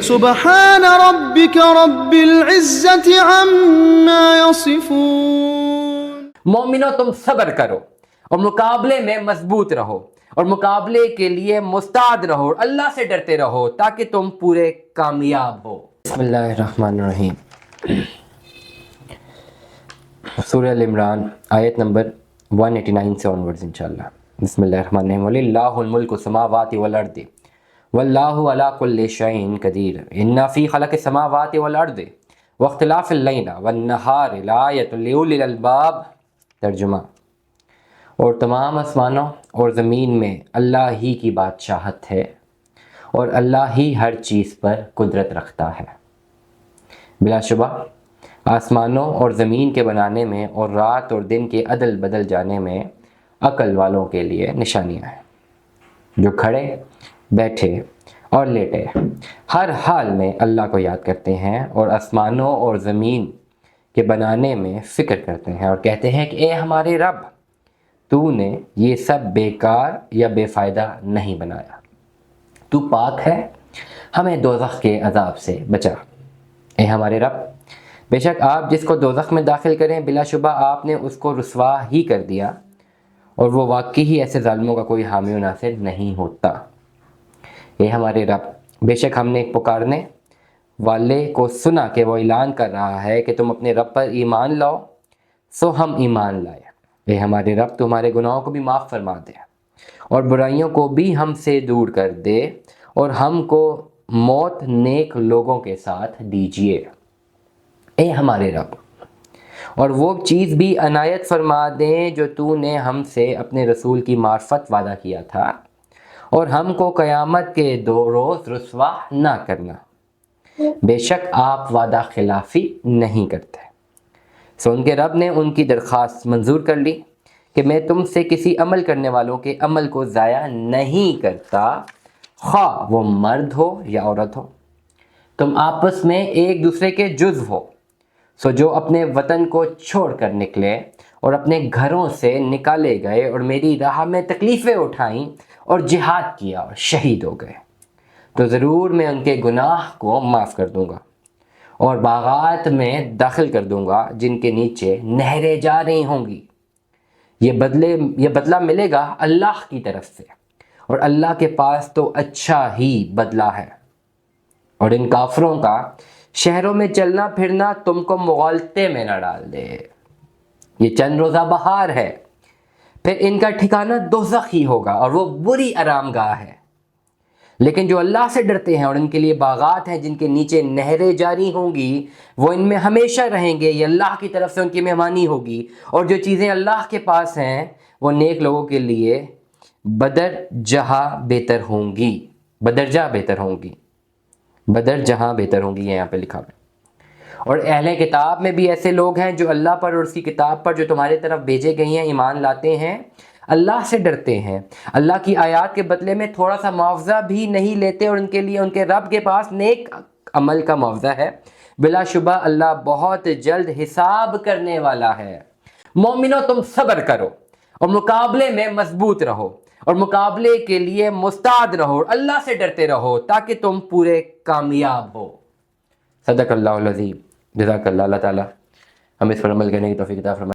سبحان ربك رب العزة عما يصفون۔ مومنو تم صبر کرو اور مقابلے میں مضبوط رہو اور مقابلے کے لیے مستعد رہو اور اللہ سے ڈرتے رہو تاکہ تم پورے کامیاب ہو۔ بسم اللہ الرحمن الرحیم۔ سورہ ال عمران آیت نمبر 189 سے آنورڈز انشاءاللہ۔ بسم اللہ الرحمن الرحیم۔ وَلِلَّهُ الْمُلْكُ السَّمَاوَاتِ وَالْأَرْضِ وَاللَّهُ عَلَى كُلِّ شَيْءٍ قَدِيرٌ إِنَّ فِي خَلْقِ السَّمَاوَاتِ وَالْأَرْضِ وَاخْتِلَافِ اللَّيْلِ وَالنَّهَارِ لَآيَةٌ لِأُولِي الْأَلْبَابِ۔ ترجمہ: اور تمام آسمانوں اور زمین میں اللہ ہی کی بادشاہت ہے اور اللہ ہی ہر چیز پر قدرت رکھتا ہے۔ بلا شبہ آسمانوں اور زمین کے بنانے میں اور رات اور دن کے عدل بدل جانے میں عقل والوں کے لیے نشانیاں ہیں، جو کھڑے بیٹھے اور لیٹے ہر حال میں اللہ کو یاد کرتے ہیں اور آسمانوں اور زمین کے بنانے میں فکر کرتے ہیں اور کہتے ہیں کہ اے ہمارے رب، تو نے یہ سب بیکار یا بے فائدہ نہیں بنایا، تو پاک ہے، ہمیں دوزخ کے عذاب سے بچا۔ اے ہمارے رب، بے شک آپ جس کو دوزخ میں داخل کریں بلا شبہ آپ نے اس کو رسوا ہی کر دیا، اور وہ واقعی ہی ایسے ظالموں کا کوئی حامی و ناصر نہیں ہوتا۔ اے ہمارے رب، بے شک ہم نے ایک پکارنے والے کو سنا کہ وہ اعلان کر رہا ہے کہ تم اپنے رب پر ایمان لاؤ، سو ہم ایمان لائے۔ اے ہمارے رب، تو ہمارے گناہوں کو بھی معاف فرما دے اور برائیوں کو بھی ہم سے دور کر دے اور ہم کو موت نیک لوگوں کے ساتھ دیجیے۔ اے ہمارے رب، اور وہ چیز بھی عنایت فرما دیں جو تو نے ہم سے اپنے رسول کی معرفت وعدہ کیا تھا، اور ہم کو قیامت کے روز رسوا نہ کرنا، بے شک آپ وعدہ خلافی نہیں کرتے۔ سو ان کے رب نے ان کی درخواست منظور کر لی کہ میں تم سے کسی عمل کرنے والوں کے عمل کو ضائع نہیں کرتا، خواہ وہ مرد ہو یا عورت ہو، تم آپس میں ایک دوسرے کے جزو ہو۔ سو جو اپنے وطن کو چھوڑ کر نکلے اور اپنے گھروں سے نکالے گئے اور میری راہ میں تکلیفیں اٹھائیں اور جہاد کیا اور شہید ہو گئے، تو ضرور میں ان کے گناہ کو معاف کر دوں گا اور باغات میں داخل کر دوں گا جن کے نیچے نہریں جا رہی ہوں گی۔ یہ بدلہ ملے گا اللہ کی طرف سے، اور اللہ کے پاس تو اچھا ہی بدلہ ہے۔ اور ان کافروں کا شہروں میں چلنا پھرنا تم کو مغالطے میں نہ ڈال دے۔ یہ چند روزہ بہار ہے، پھر ان کا ٹھکانہ دوزخ ہی ہوگا اور وہ بری آرام گاہ ہے۔ لیکن جو اللہ سے ڈرتے ہیں اور ان کے لیے باغات ہیں جن کے نیچے نہریں جاری ہوں گی، وہ ان میں ہمیشہ رہیں گے، یہ اللہ کی طرف سے ان کی مہمانی ہوگی۔ اور جو چیزیں اللہ کے پاس ہیں وہ نیک لوگوں کے لیے بدرجہ بہتر ہوں گی، بدرجہ بہتر ہوں گی، بدرجہ بہتر ہوں گی، یہاں پہ لکھا ہے۔ اور اہل کتاب میں بھی ایسے لوگ ہیں جو اللہ پر اور اس کی کتاب پر جو تمہارے طرف بھیجے گئی ہیں ایمان لاتے ہیں، اللہ سے ڈرتے ہیں، اللہ کی آیات کے بدلے میں تھوڑا سا معاوضہ بھی نہیں لیتے، اور ان کے لیے ان کے رب کے پاس نیک عمل کا معاوضہ ہے۔ بلا شبہ اللہ بہت جلد حساب کرنے والا ہے۔ مومنو تم صبر کرو اور مقابلے میں مضبوط رہو اور مقابلے کے لیے مستعد رہو اور اللہ سے ڈرتے رہو تاکہ تم پورے کامیاب ہو۔ صدق اللہ العظیم۔ جزاک اللہ، اللہ تعالیٰ ہم اس پر عمل کرنے کی توفیق عطا فرمائے۔